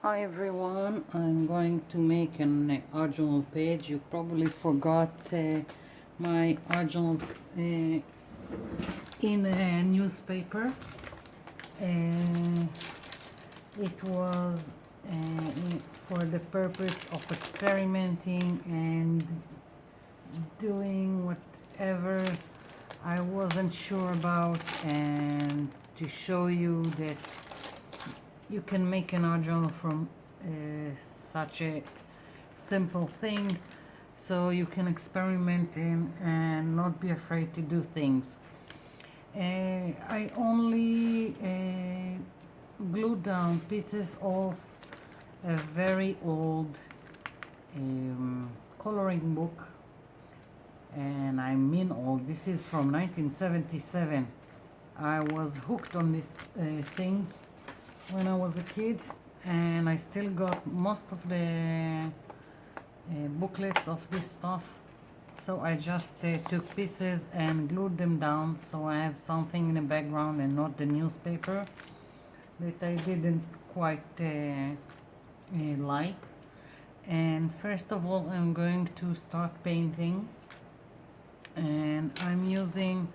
Hi everyone, I'm going to make an original page. You probably forgot my original in a newspaper. Uh, it was for the purpose of experimenting and doing whatever I wasn't sure about, and to show you that you can make an original from such a simple thing, so you can experiment in and not be afraid to do things. I only glued down pieces of a very old coloring book, and I mean old. This is from 1977. I was hooked on these things when I was a kid, and I still got most of the booklets of this stuff. So I just took pieces and glued them down, so I have something in the background and not the newspaper that I didn't quite like. And first of all, I'm going to start painting, and I'm using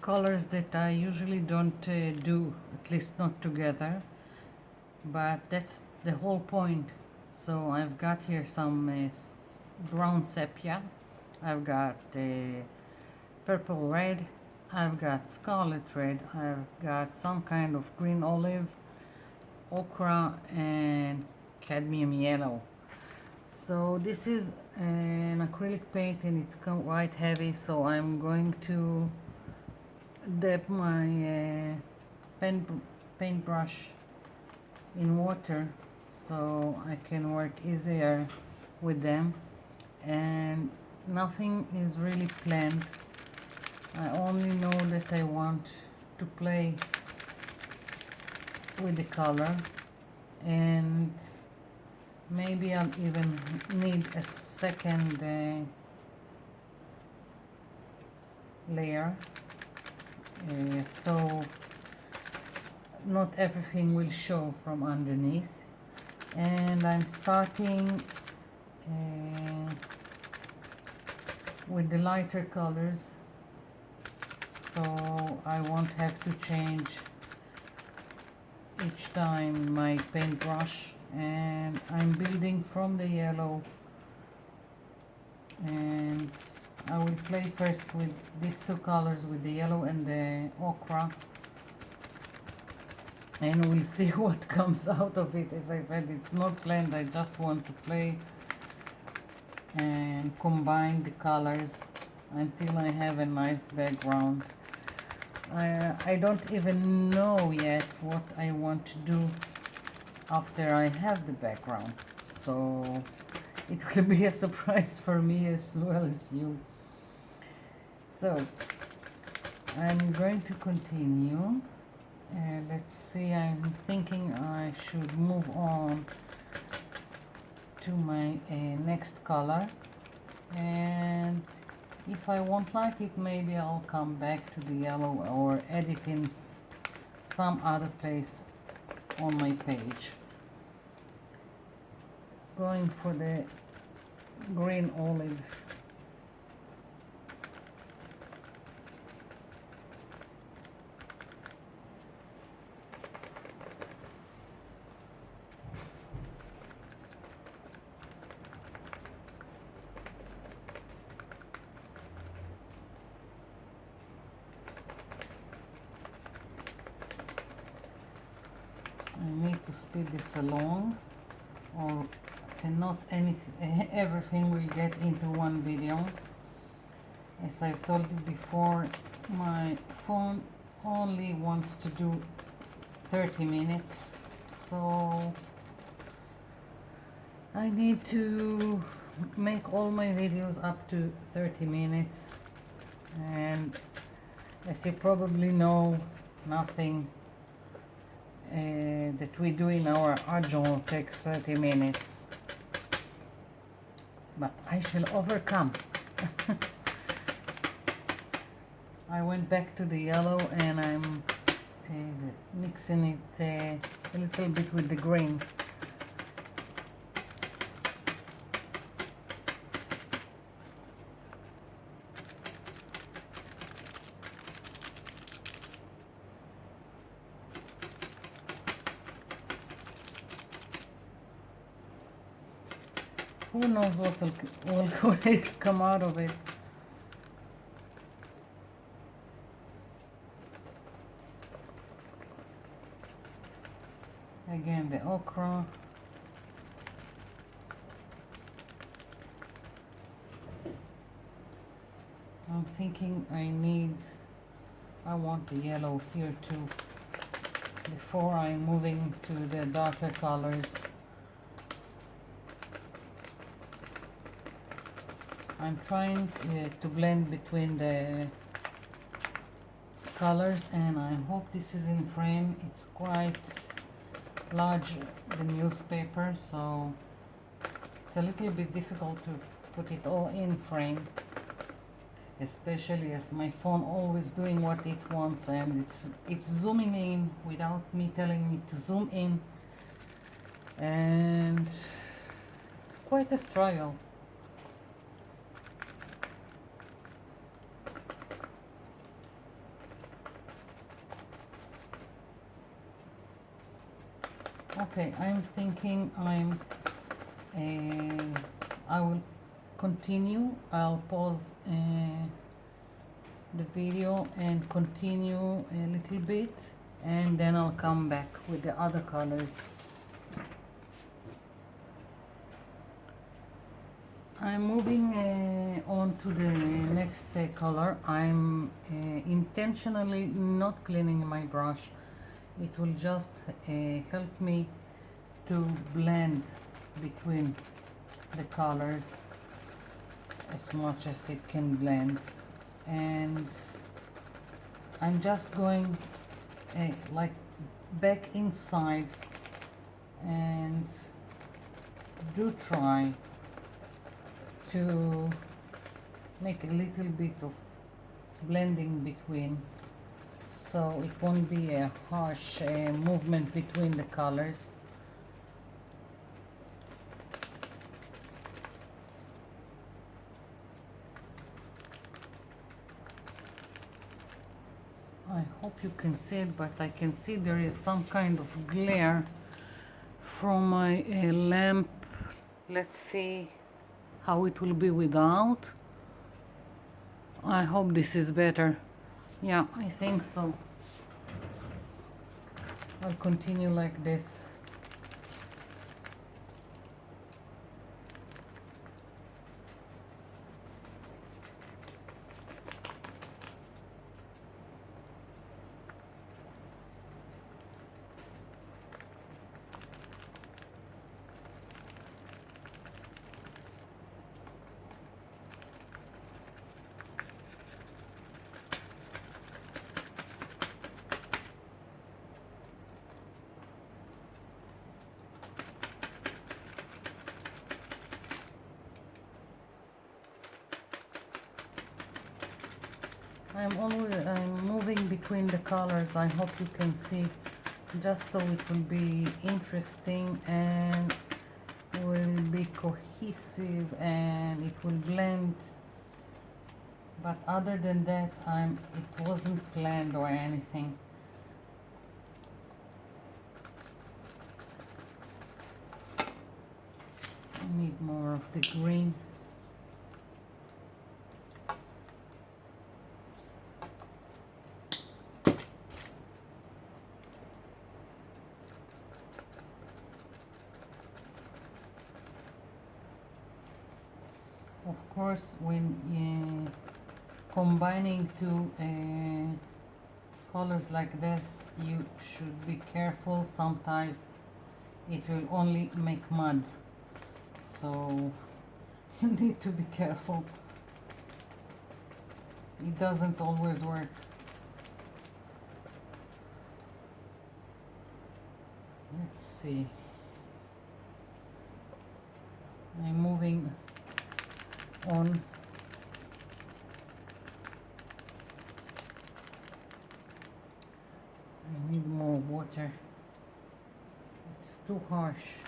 colors that I usually don't do, at least not together, but that's the whole point. So I've got here some brown sepia, I've got purple red, I've got scarlet red, I've got some kind of green olive, ochre, and cadmium yellow. So this is an acrylic paint and it's quite heavy, so I'm going to dip my paintbrush in water so I can work easier with them, and nothing is really planned. I only know that I want to play with the color, and maybe I'll even need a second layer, so not everything will show from underneath. And I'm starting with the lighter colors, so I won't have to change each time my paintbrush. And I'm building from the yellow, and I will play first with these two colors, with the yellow and the ochre, and we'll see what comes out of it. As I said, it's not planned. I just want to play and combine the colors until I have a nice background. I don't even know yet what I want to do after I have the background, so it will be a surprise for me as well as you. So I'm going to continue. Let's see, I'm thinking I should move on to my next color, and if I won't like it, maybe I'll come back to the yellow or add it in some other place on my page. Going for the green olive. I need to speed this along, or cannot everything will get into one video. As I've told you before, my phone only wants to do 30 minutes, so I need to make all my videos up to 30 minutes, and as you probably know, nothing that we do in our original takes 30 minutes, but I shall overcome. I went back to the yellow and I'm mixing it a little bit with the grain. Who knows what will come out of it? Again, the okra. I'm thinking I want the yellow here too, before I'm moving to the darker colors. I'm trying to blend between the colors, and I hope this is in frame. It's quite large, the newspaper, so it's a little bit difficult to put it all in frame, especially as my phone always doing what it wants, and it's zooming in without me telling it to zoom in, and it's quite a struggle. Okay, I'm thinking I will continue. I'll pause the video and continue a little bit, and then I'll come back with the other colors. I'm moving on to the next color. I'm intentionally not cleaning my brush. It will just help me to blend between the colors as much as it can blend, and I'm just going like back inside, and do try to make a little bit of blending between, so it won't be a harsh movement between the colors. I hope you can see it, but I can see there is some kind of glare from my lamp. Let's see how it will be without. I hope this is better. Yeah, I think so. I'll continue like this. I'm moving between the colors. I hope you can see, just so it will be interesting and will be cohesive and it will blend. But other than that, it wasn't planned or anything. I need more of the green. Of course, when combining two colors like this, you should be careful. Sometimes it will only make mud, so you need to be careful. It doesn't always work. Let's see. I'm moving on. I need more water. It's too harsh.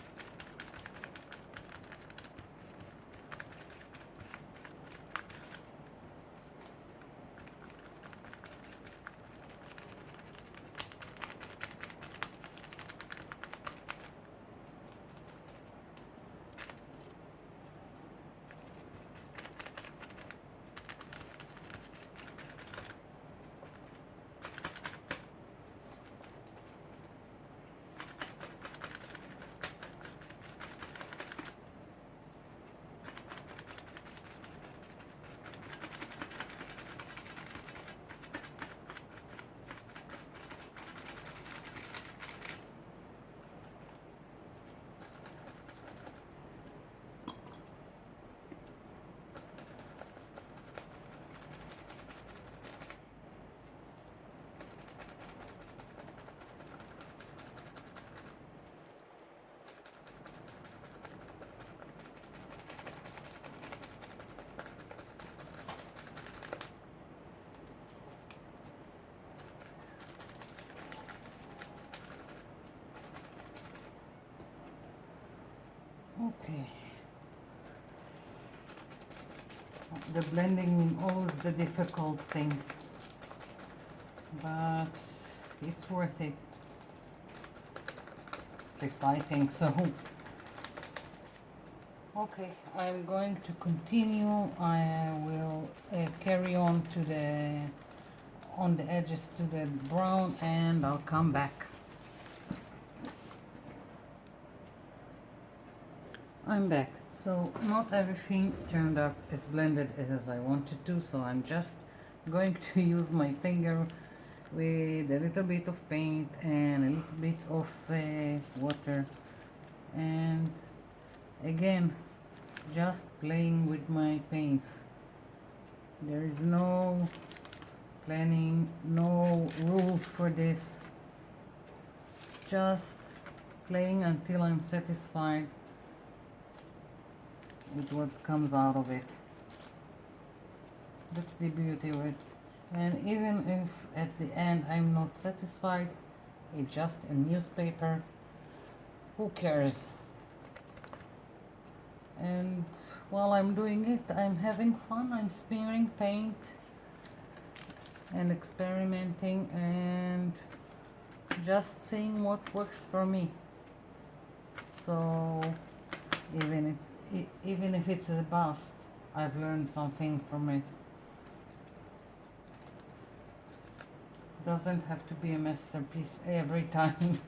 Okay. The blending is always the difficult thing, but it's worth it. At least I think so. Okay, I'm going to continue. I will carry on to the edges to the brown, and I'll come back. I'm back. So not everything turned out as blended as I wanted to, so I'm just going to use my finger with a little bit of paint and a little bit of water, and again just playing with my paints. There is no planning, no rules for this, just playing until I'm satisfied with what comes out of it. That's the beauty of it. And even if at the end I'm not satisfied, it's just a newspaper, who cares? And while I'm doing it, I'm having fun. I'm smearing paint and experimenting and just seeing what works for me. So even if it's a bust, I've learned something from it. Doesn't have to be a masterpiece every time.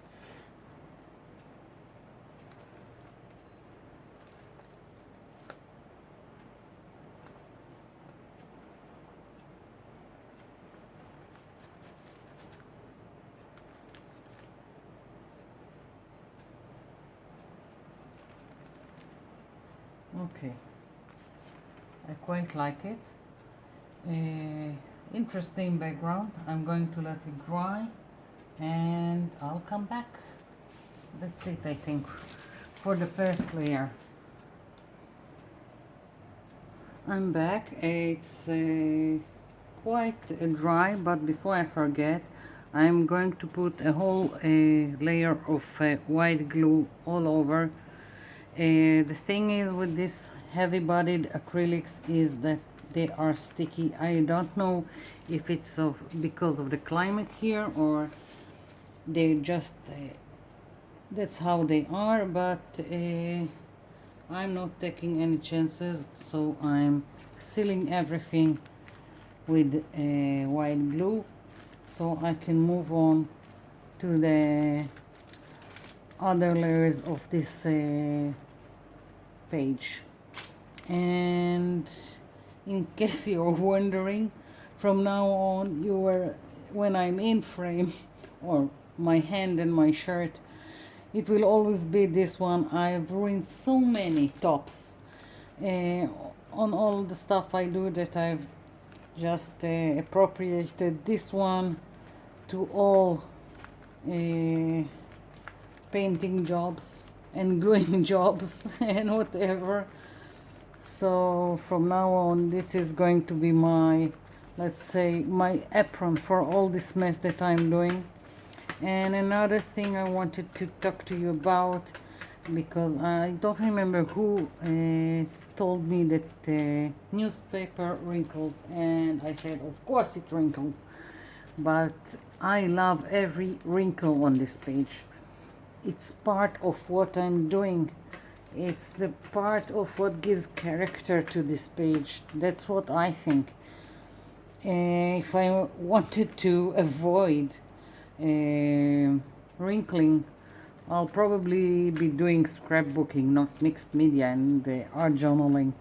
Okay, I quite like it. Interesting background. I'm going to let it dry and I'll come back. That's it, I think, for the first layer. I'm back. It's quite dry, but before I forget, I'm going to put a whole layer of white glue all over. The thing is with these heavy-bodied acrylics is that they are sticky. I don't know if it's because of the climate here or they just that's how they are, but I'm not taking any chances, so I'm sealing everything with white glue so I can move on to the other layers of this page. And in case you're wondering, from now on, when I'm in frame or my hand and my shirt, it will always be this one. I've ruined so many tops on all the stuff I do that I've just appropriated this one to all painting jobs and gluing jobs and whatever. So from now on, this is going to be my, let's say, my apron for all this mess that I'm doing. And another thing I wanted to talk to you about, because I don't remember who told me that newspaper wrinkles, and I said, of course it wrinkles, but I love every wrinkle on this page. It's part of what I'm doing. It's the part of what gives character to this page. That's what I think. If I wanted to avoid wrinkling, I'll probably be doing scrapbooking, not mixed media and art journaling.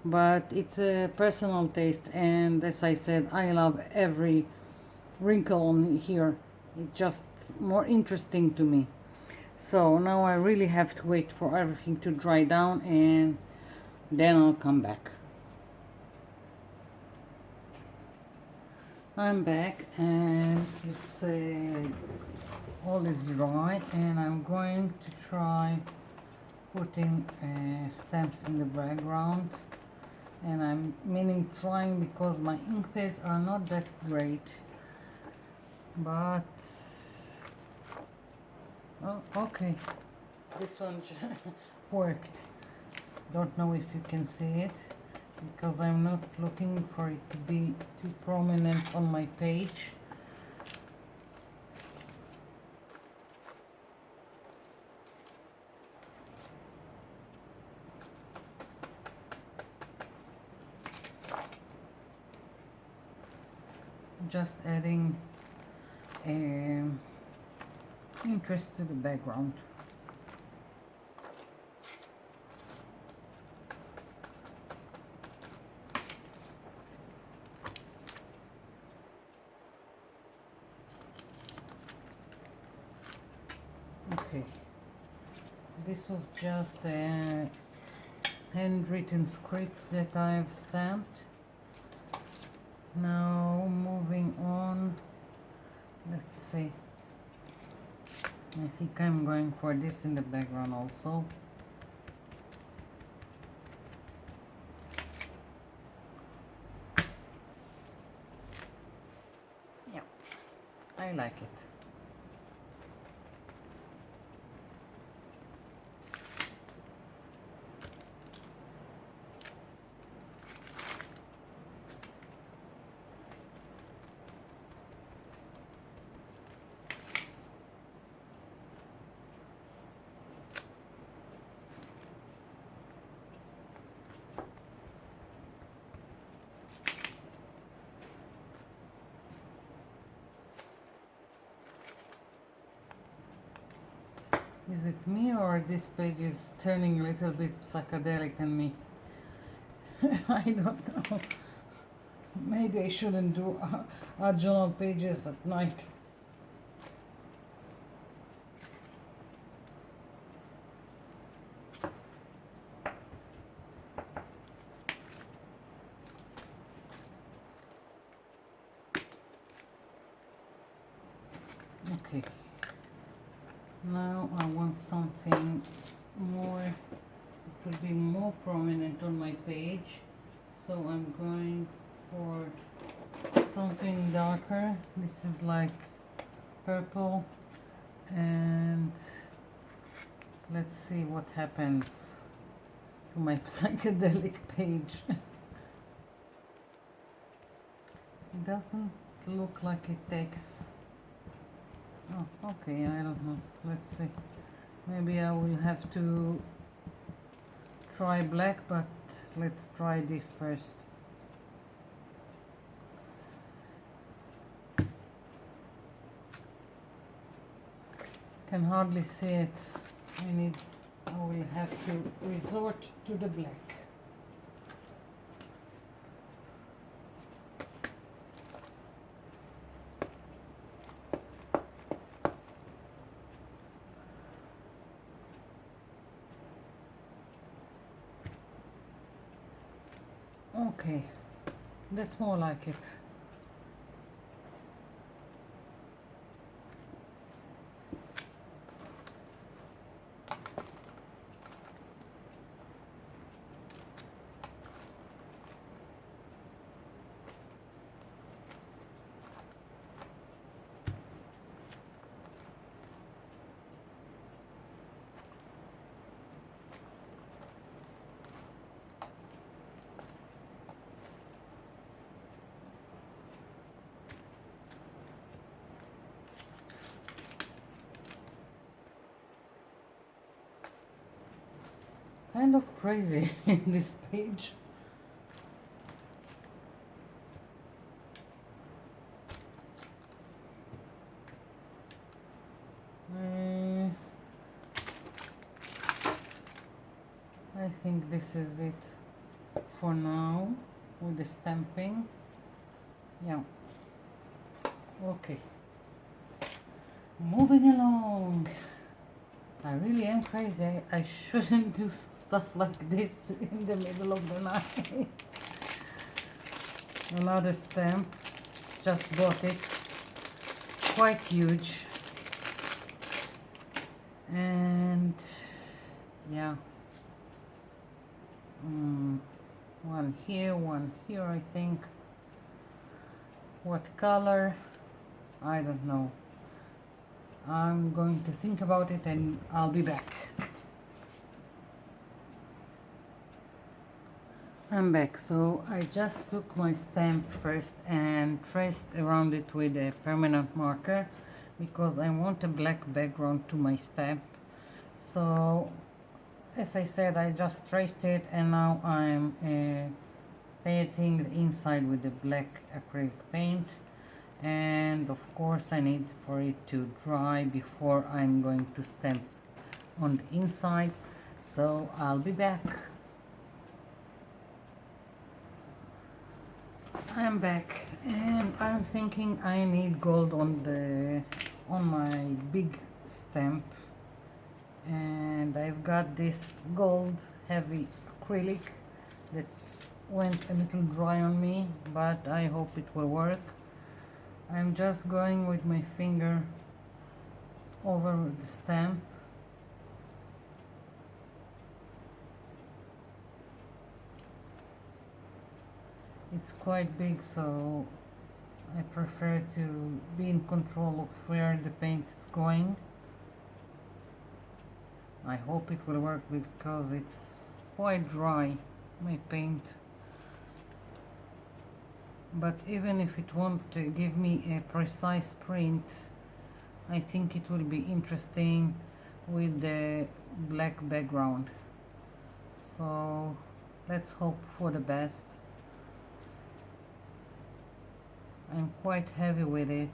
But it's a personal taste, and as I said, I love every wrinkle on here. It's just more interesting to me. So now I really have to wait for everything to dry down, and then I'll come back. I'm back, and it's all is dry, and I'm going to try putting stamps in the background. And I'm meaning trying because my ink pads are not that great, but oh, okay, this one worked. Don't know if you can see it because I'm not looking for it to be too prominent on my page. Just adding interest to the background. Okay, this was just a handwritten script that I've stamped. Now moving on, let's see. I think I'm going for this in the background also. Yeah, I like it. Is it me or this page is turning a little bit psychedelic on me? I don't know. Maybe I shouldn't do art journal pages at night. Okay. Now I want something more, it will be more prominent on my page. So I'm going for something darker. This is like purple, and let's see what happens to my psychedelic page. It doesn't look like it takes. Oh, okay, I don't know. Let's see. Maybe I will have to try black, but let's try this first. Can hardly see it. I will have to resort to the black. Okay, that's more like it. kind of crazy in this page. I think this is it for now with the stamping. Yeah. Okay. Moving along. I really am crazy. I shouldn't do stuff like this in the middle of the night. Another stamp. Just bought it. Quite huge. And yeah. One here, I think. What color? I don't know. I'm going to think about it and I'll be back. I'm back. So I just took my stamp first and traced around it with a permanent marker because I want a black background to my stamp. So as I said, I just traced it and now I'm painting the inside with the black acrylic paint. And of course I need for it to dry before I'm going to stamp on the inside, so I'll be back. I'm back and I'm thinking I need gold on my big stamp, and I've got this gold heavy acrylic that went a little dry on me, but I hope it will work. I'm just going with my finger over the stamp. It's quite big, so I prefer to be in control of where the paint is going. I hope it will work because it's quite dry, my paint. But even if it won't give me a precise print, I think it will be interesting with the black background. So let's hope for the best. I'm quite heavy with it.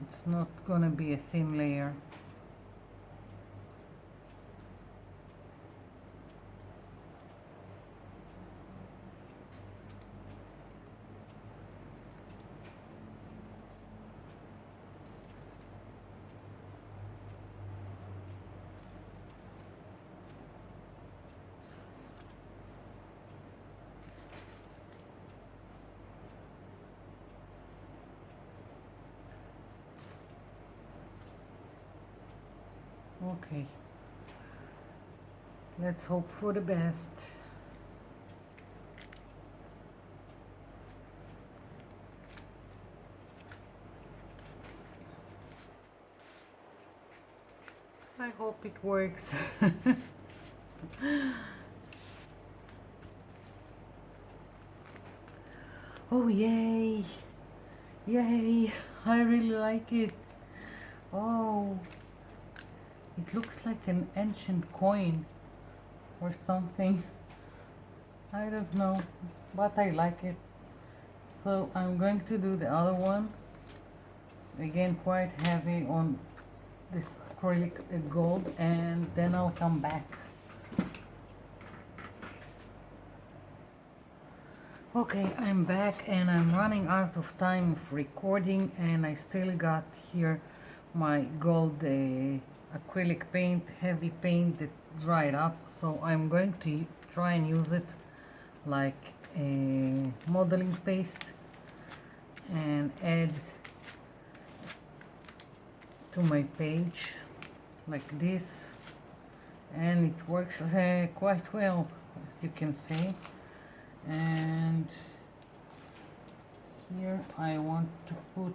It's not gonna be a thin layer. Okay, let's hope for the best. I hope it works. Oh, yay! Yay! I really like it. Oh, it looks like an ancient coin or something. I don't know, but I like it. So I'm going to do the other one. Again, quite heavy on this acrylic gold, and then I'll come back. Okay, I'm back and I'm running out of time of recording, and I still got here my gold acrylic paint, heavy paint that dried up, so I'm going to try and use it like a modeling paste and add to my page like this, and it works quite well, as you can see. And here I want to put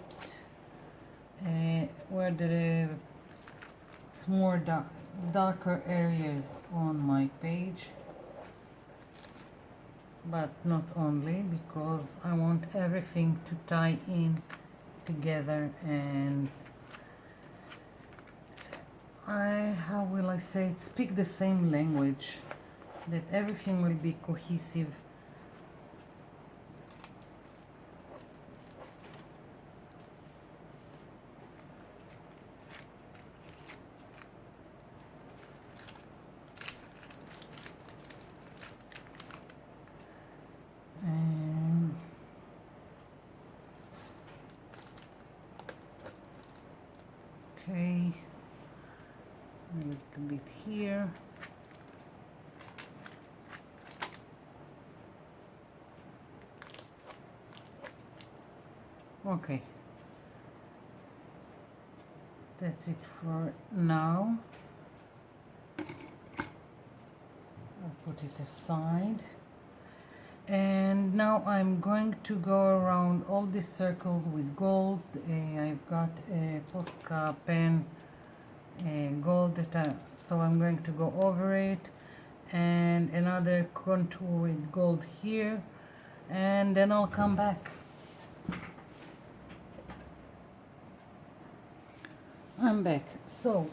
where it's more darker areas on my page, but not only, because I want everything to tie in together, and I how will I say it, speak the same language, that everything will be cohesive. And okay, a little bit here. Okay, that's it for now. I'll put it aside. And now I'm going to go around all these circles with gold. I've got a Posca pen gold so I'm going to go over it, and another contour with gold here, and then I'll come back. I'm back. So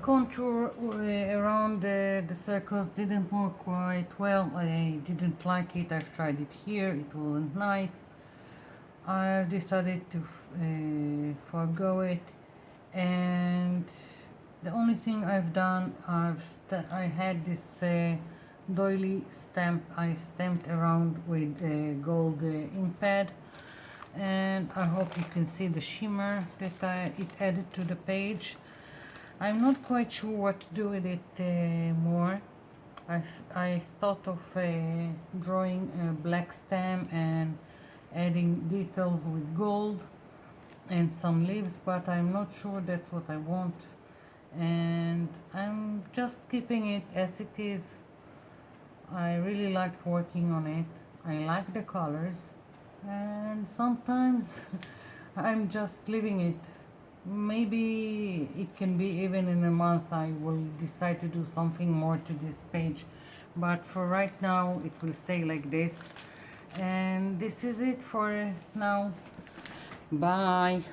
contour around the circles didn't work quite well. I didn't like it. I've tried it here, it wasn't nice. I decided to forgo it, and the only thing I've done, I had this doily stamp I stamped around with a gold ink pad, and I hope you can see the shimmer that it added to the page. I'm not quite sure what to do with it more. I thought of drawing a black stamp and adding details with gold and some leaves, but I'm not sure that's what I want, and I'm just keeping it as it is. I really liked working on it. I like the colors, and sometimes I'm just leaving it. Maybe it can be even in a month I will decide to do something more to this page, but for right now it will stay like this. And this is it for now. Bye.